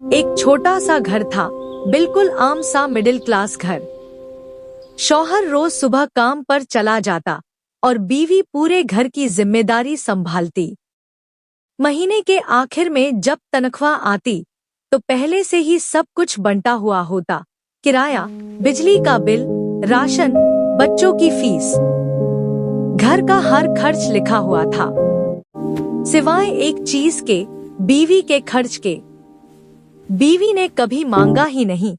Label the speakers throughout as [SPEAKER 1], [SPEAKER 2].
[SPEAKER 1] एक छोटा सा घर था, बिल्कुल आम सा मिडिल क्लास घर। शौहर रोज सुबह काम पर चला जाता और बीवी पूरे घर की जिम्मेदारी संभालती। महीने के आखिर में जब तनख्वाह आती तो पहले से ही सब कुछ बंटा हुआ होता। किराया, बिजली का बिल, राशन, बच्चों की फीस, घर का हर खर्च लिखा हुआ था, सिवाय एक चीज के, बीवी के खर्च के। बीवी ने कभी मांगा ही नहीं,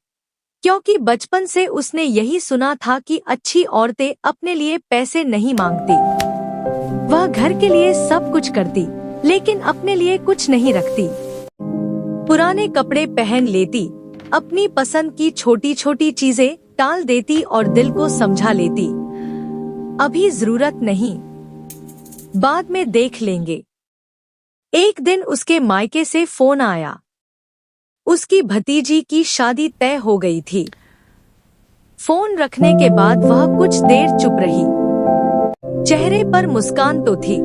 [SPEAKER 1] क्योंकि बचपन से उसने यही सुना था कि अच्छी औरतें अपने लिए पैसे नहीं मांगती। वह घर के लिए सब कुछ करती, लेकिन अपने लिए कुछ नहीं रखती। पुराने कपड़े पहन लेती, अपनी पसंद की छोटी छोटी चीजें टाल देती और दिल को समझा लेती, अभी जरूरत नहीं, बाद में देख लेंगे। एक दिन उसके मायके से फोन आया। उसकी भतीजी की शादी तय हो गई थी। फोन रखने के बाद वह कुछ देर चुप रही। चेहरे पर मुस्कान तो थी,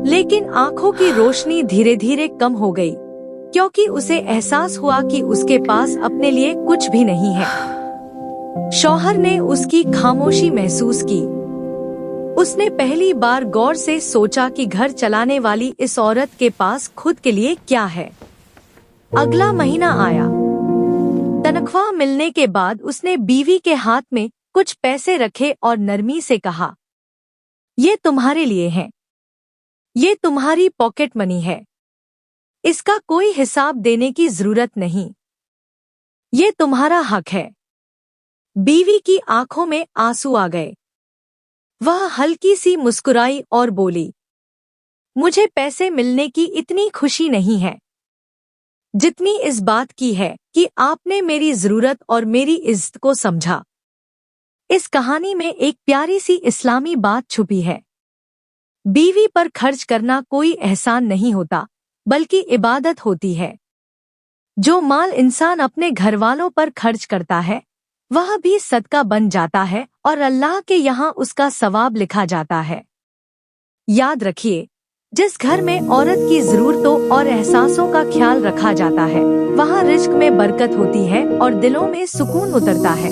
[SPEAKER 1] लेकिन आंखों की रोशनी धीरे धीरे कम हो गई, क्योंकि उसे एहसास हुआ कि उसके पास अपने लिए कुछ भी नहीं है। शौहर ने उसकी खामोशी महसूस की। उसने पहली बार गौर से सोचा कि घर चलाने वाली इस औरत के पास खुद के लिए क्या है। अगला महीना आया। तनख्वाह मिलने के बाद उसने बीवी के हाथ में कुछ पैसे रखे और नरमी से कहा, ये तुम्हारे लिए हैं। ये तुम्हारी पॉकेट मनी है। इसका कोई हिसाब देने की जरूरत नहीं। ये तुम्हारा हक है। बीवी की आंखों में आंसू आ गए। वह हल्की सी मुस्कुराई और बोली, मुझे पैसे मिलने की इतनी खुशी नहीं है जितनी इस बात की है कि आपने मेरी जरूरत और मेरी इज्जत को समझा। इस कहानी में एक प्यारी सी इस्लामी बात छुपी है। बीवी पर खर्च करना कोई एहसान नहीं होता, बल्कि इबादत होती है। जो माल इंसान अपने घरवालों पर खर्च करता है, वह भी सदका बन जाता है और अल्लाह के यहाँ उसका सवाब लिखा जाता है। याद रखिए, जिस घर में औरत की जरूरतों और एहसासों का ख्याल रखा जाता है, वहाँ रिज्क में बरकत होती है और दिलों में सुकून उतरता है।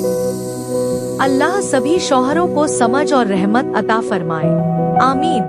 [SPEAKER 1] अल्लाह सभी शौहरों को समझ और रहमत अता फरमाए। आमीन।